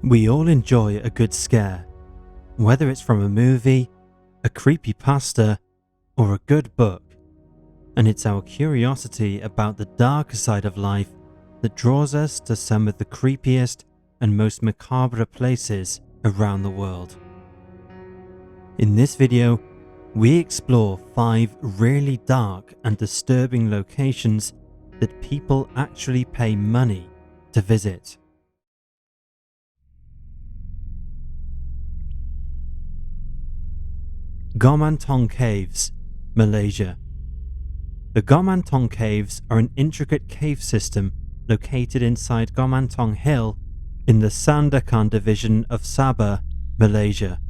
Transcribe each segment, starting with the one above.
We all enjoy a good scare, whether it's from a movie, a creepypasta, or a good book. And it's our curiosity about the darker side of life that draws us to some of the creepiest and most macabre places around the world. In this video, we explore 5 really dark and disturbing locations that people actually pay money to visit. Gomantong Caves, Malaysia. The Gomantong Caves are an intricate cave system located inside Gomantong Hill in the Sandakan division of Sabah, Malaysia.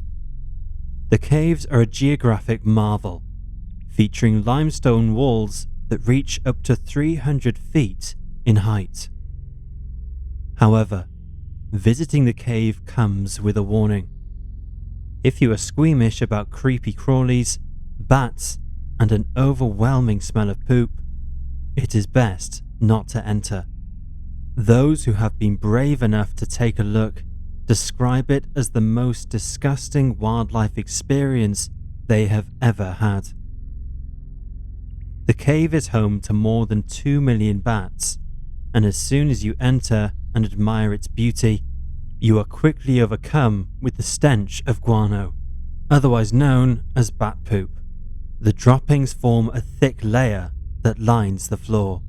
The caves are a geographic marvel, featuring limestone walls that reach up to 300 feet in height. However, visiting the cave comes with a warning. If you are squeamish about creepy crawlies, bats, and an overwhelming smell of poop, it is best not to enter. Those who have been brave enough to take a look describe it as the most disgusting wildlife experience they have ever had. The cave is home to more than 2 million bats, and as soon as you enter and admire its beauty, you are quickly overcome with the stench of guano, otherwise known as bat poop. The droppings form a thick layer that lines the floor.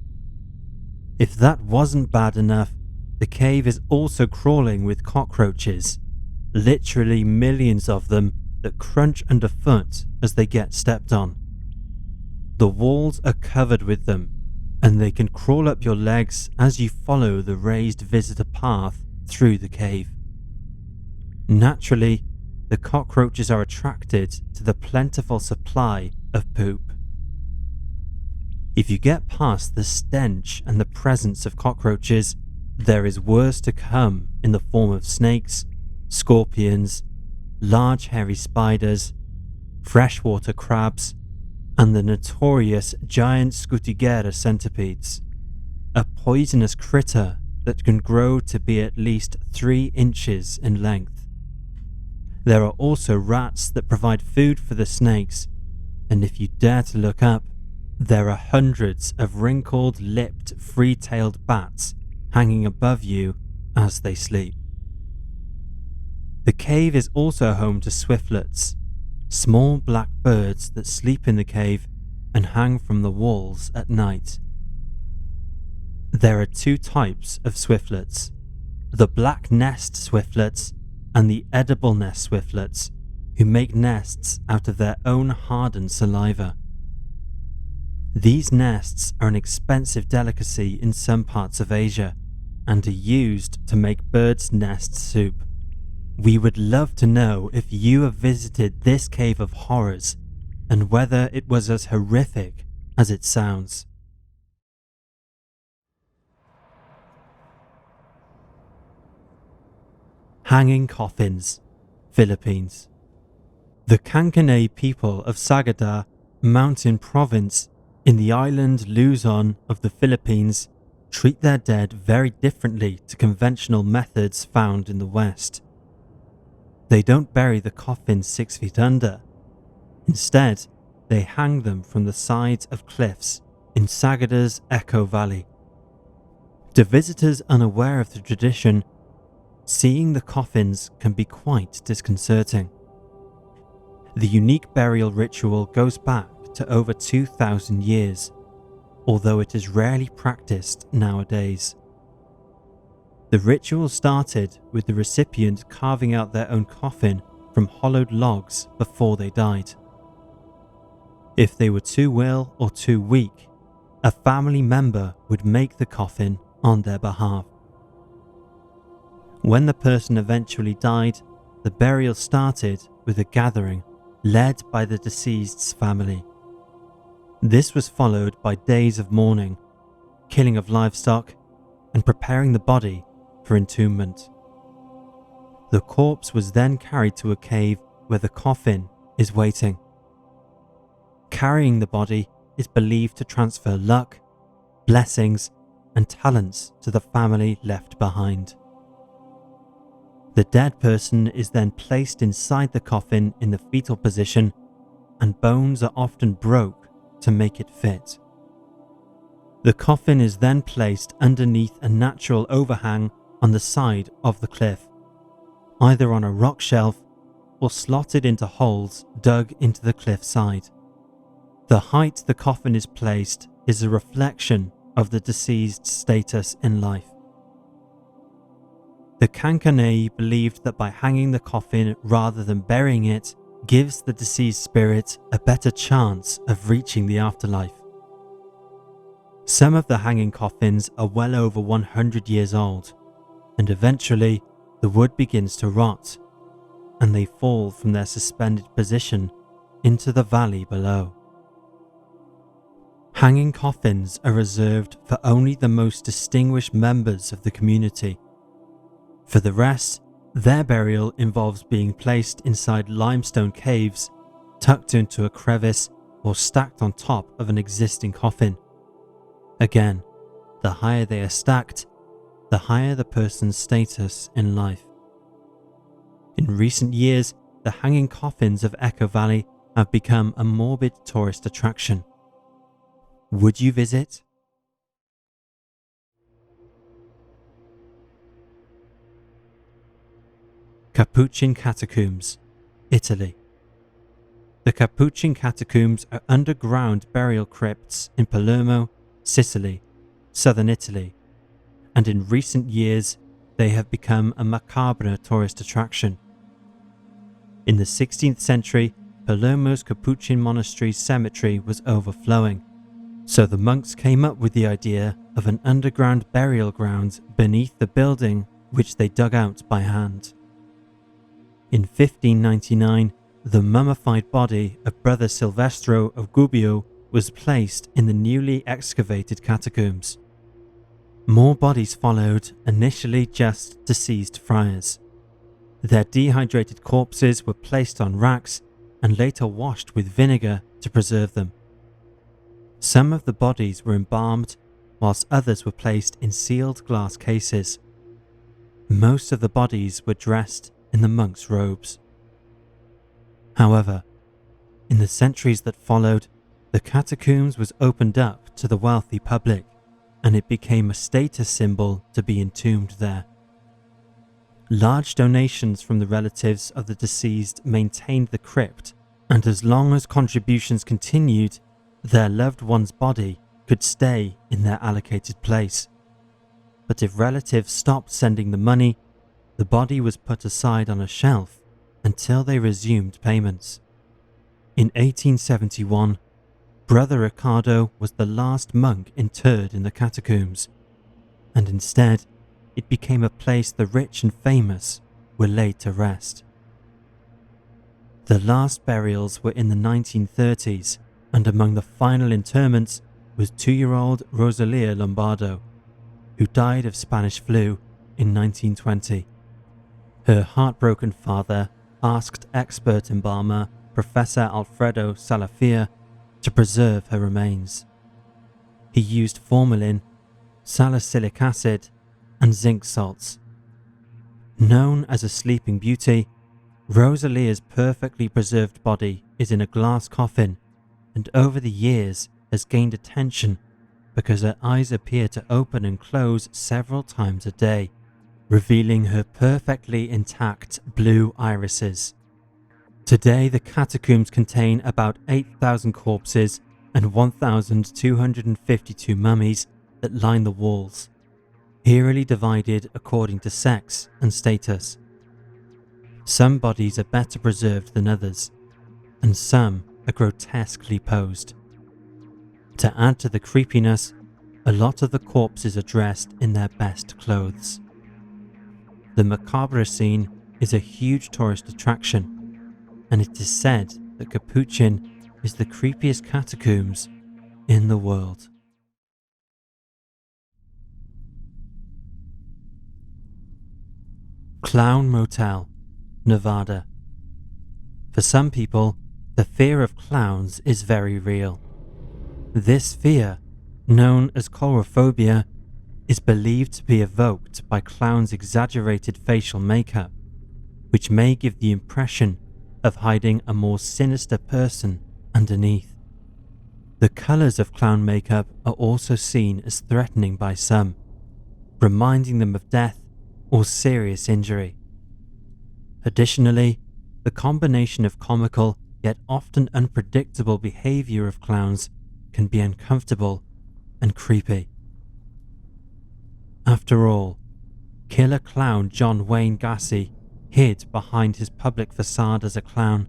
If that wasn't bad enough, the cave is also crawling with cockroaches, literally millions of them that crunch underfoot as they get stepped on. The walls are covered with them, and they can crawl up your legs as you follow the raised visitor path through the cave. Naturally, the cockroaches are attracted to the plentiful supply of poop. If you get past the stench and the presence of cockroaches, there is worse to come in the form of snakes, scorpions, large hairy spiders, freshwater crabs, and the notorious giant Scutigera centipedes, a poisonous critter that can grow to be at least 3 inches in length. There are also rats that provide food for the snakes, and if you dare to look up, there are hundreds of wrinkled, lipped, free-tailed bats hanging above you as they sleep. The cave is also home to swiftlets, small black birds that sleep in the cave and hang from the walls at night. There are 2 types of swiftlets, the black nest swiftlets and the edible nest swiftlets, who make nests out of their own hardened saliva. These nests are an expensive delicacy in some parts of Asia and are used to make bird's nest soup. We would love to know if you have visited this cave of horrors and whether it was as horrific as it sounds. Hanging Coffins, Philippines. The Cancanay people of Sagada Mountain Province in the island Luzon of the Philippines treat their dead very differently to conventional methods found in the West. They don't bury the coffins 6 feet under. Instead, they hang them from the sides of cliffs in Sagada's Echo Valley. To visitors unaware of the tradition, seeing the coffins can be quite disconcerting. The unique burial ritual goes back to over 2,000 years, although it is rarely practiced nowadays. The ritual started with the recipient carving out their own coffin from hollowed logs before they died. If they were too ill or too weak, a family member would make the coffin on their behalf. When the person eventually died, the burial started with a gathering led by the deceased's family. This was followed by days of mourning, killing of livestock, and preparing the body for entombment. The corpse was then carried to a cave where the coffin is waiting. Carrying the body is believed to transfer luck, blessings, and talents to the family left behind. The dead person is then placed inside the coffin in the fetal position, and bones are often broke to make it fit. The coffin is then placed underneath a natural overhang on the side of the cliff, either on a rock shelf or slotted into holes dug into the cliff side. The height the coffin is placed is a reflection of the deceased's status in life. The Kankanei believed that by hanging the coffin rather than burying it gives the deceased spirit a better chance of reaching the afterlife. Some of the hanging coffins are well over 100 years old, and eventually the wood begins to rot, and they fall from their suspended position into the valley below. Hanging coffins are reserved for only the most distinguished members of the community. For the rest, their burial involves being placed inside limestone caves, tucked into a crevice, or stacked on top of an existing coffin. Again, the higher they are stacked, the higher the person's status in life. In recent years, the hanging coffins of Echo Valley have become a morbid tourist attraction. Would you visit? Capuchin Catacombs, Italy. The Capuchin Catacombs are underground burial crypts in Palermo, Sicily, southern Italy, and in recent years they have become a macabre tourist attraction. In the 16th century, Palermo's Capuchin monastery's cemetery was overflowing, so the monks came up with the idea of an underground burial ground beneath the building which they dug out by hand. In 1599, the mummified body of Brother Silvestro of Gubbio was placed in the newly excavated catacombs. More bodies followed, initially just deceased friars. Their dehydrated corpses were placed on racks and later washed with vinegar to preserve them. Some of the bodies were embalmed, whilst others were placed in sealed glass cases. Most of the bodies were dressed in the monks' robes. However, in the centuries that followed, the catacombs was opened up to the wealthy public, and it became a status symbol to be entombed there. Large donations from the relatives of the deceased maintained the crypt, and as long as contributions continued, their loved one's body could stay in their allocated place. But if relatives stopped sending the money, the body was put aside on a shelf until they resumed payments. In 1871, Brother Ricardo was the last monk interred in the catacombs, and instead it became a place the rich and famous were laid to rest. The last burials were in the 1930s, and among the final interments was 2-year-old Rosalia Lombardo, who died of Spanish flu in 1920. Her heartbroken father asked expert embalmer Professor Alfredo Salafia to preserve her remains. He used formalin, salicylic acid, and zinc salts. Known as a sleeping beauty, Rosalia's perfectly preserved body is in a glass coffin, and over the years has gained attention because her eyes appear to open and close several times a day, revealing her perfectly intact blue irises. Today, the catacombs contain about 8,000 corpses and 1,252 mummies that line the walls, eerily divided according to sex and status. Some bodies are better preserved than others, and some are grotesquely posed. To add to the creepiness, a lot of the corpses are dressed in their best clothes. The macabre scene is a huge tourist attraction, and it is said that Capuchin is the creepiest catacombs in the world. Clown Motel, Nevada. For some people, the fear of clowns is very real. This fear, known as coulrophobia, is believed to be evoked by clowns' exaggerated facial makeup which may give the impression of hiding a more sinister person underneath. The colours of clown makeup are also seen as threatening by some, reminding them of death or serious injury. Additionally, the combination of comical yet often unpredictable behaviour of clowns can be uncomfortable and creepy. After all, killer clown John Wayne Gacy hid behind his public facade as a clown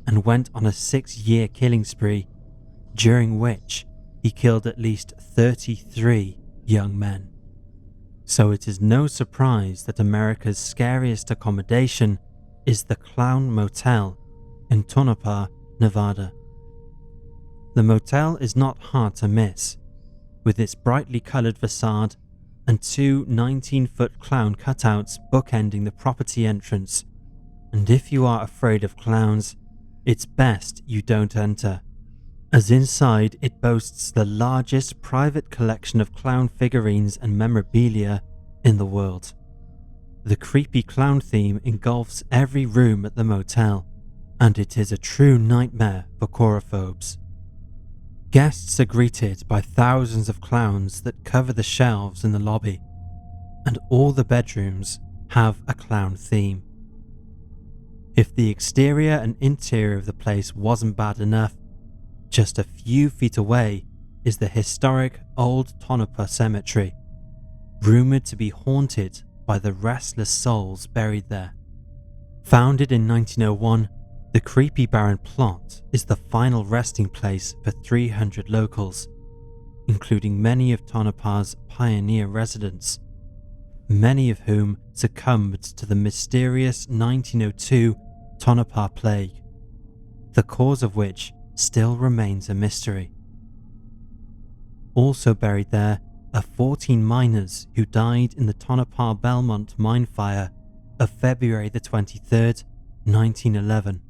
and went on a 6-year killing spree, during which he killed at least 33 young men. So it is no surprise that America's scariest accommodation is the Clown Motel in Tonopah, Nevada. The motel is not hard to miss, with its brightly coloured facade and 2 19-foot clown cutouts bookending the property entrance, and if you are afraid of clowns, it's best you don't enter, as inside it boasts the largest private collection of clown figurines and memorabilia in the world. The creepy clown theme engulfs every room at the motel, and it is a true nightmare for coulrophobes. Guests are greeted by thousands of clowns that cover the shelves in the lobby, and all the bedrooms have a clown theme. If the exterior and interior of the place wasn't bad enough, just a few feet away is the historic Old Tonopah Cemetery, rumoured to be haunted by the restless souls buried there. Founded in 1901, the creepy barren plot is the final resting place for 300 locals, including many of Tonopah's pioneer residents, many of whom succumbed to the mysterious 1902 Tonopah Plague, the cause of which still remains a mystery. Also buried there are 14 miners who died in the Tonopah Belmont mine fire of February the 23rd, 1911.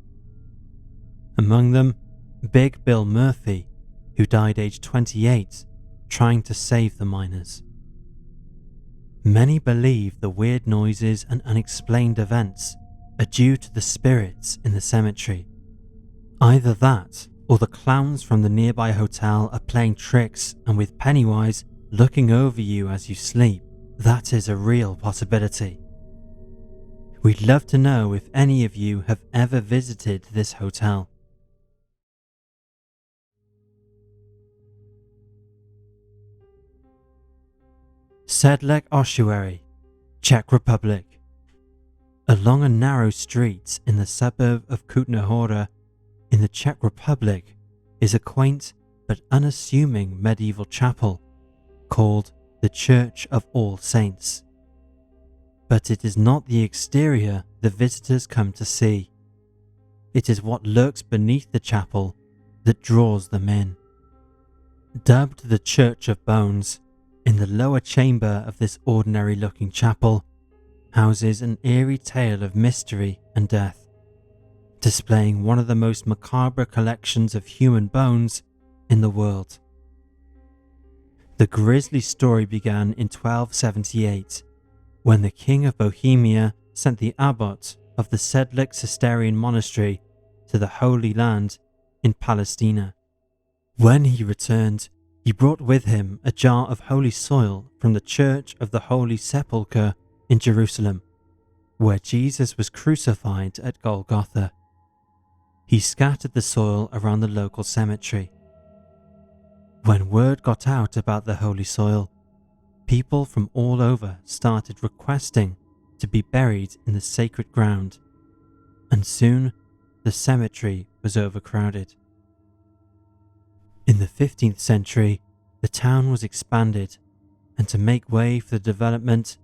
Among them, Big Bill Murphy, who died aged 28, trying to save the miners. Many believe the weird noises and unexplained events are due to the spirits in the cemetery. Either that, or the clowns from the nearby hotel are playing tricks, and with Pennywise looking over you as you sleep, that is a real possibility. We'd love to know if any of you have ever visited this hotel. Sedlec Ossuary, Czech Republic. Along a narrow street in the suburb of Kutná Hora in the Czech Republic is a quaint but unassuming medieval chapel called the Church of All Saints. But it is not the exterior the visitors come to see. It is what lurks beneath the chapel that draws them in. Dubbed the Church of Bones, in the lower chamber of this ordinary-looking chapel houses an eerie tale of mystery and death, displaying one of the most macabre collections of human bones in the world. The grisly story began in 1278, when the King of Bohemia sent the abbot of the Sedlec Cistercian monastery to the Holy Land in Palestina. When he returned, he brought with him a jar of holy soil from the Church of the Holy Sepulchre in Jerusalem, where Jesus was crucified at Golgotha. He scattered the soil around the local cemetery. When word got out about the holy soil, people from all over started requesting to be buried in the sacred ground, and soon the cemetery was overcrowded. In the 15th century, the town was expanded, and to make way for the development,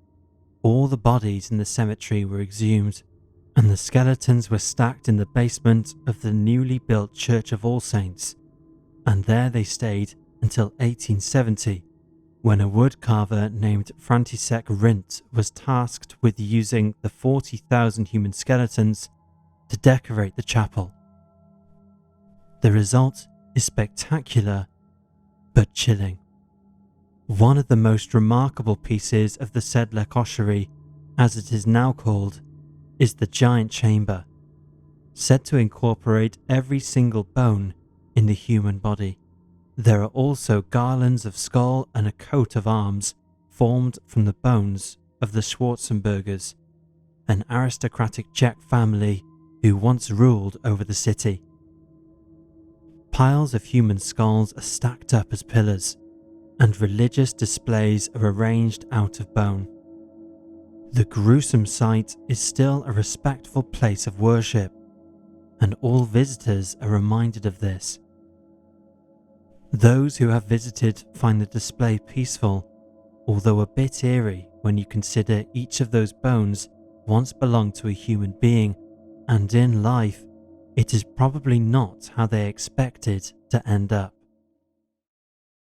all the bodies in the cemetery were exhumed, and the skeletons were stacked in the basement of the newly built Church of All Saints, and there they stayed until 1870, when a woodcarver named František Rint was tasked with using the 40,000 human skeletons to decorate the chapel. The result is spectacular but chilling. One of the most remarkable pieces of the Sedlec Ossuary, as it is now called, is the giant chamber, said to incorporate every single bone in the human body. There are also garlands of skull and a coat of arms formed from the bones of the Schwarzenbergers, an aristocratic Czech family who once ruled over the city. Piles of human skulls are stacked up as pillars, and religious displays are arranged out of bone. The gruesome sight is still a respectful place of worship, and all visitors are reminded of this. Those who have visited find the display peaceful, although a bit eerie when you consider each of those bones once belonged to a human being, and in life, it is probably not how they expected to end up.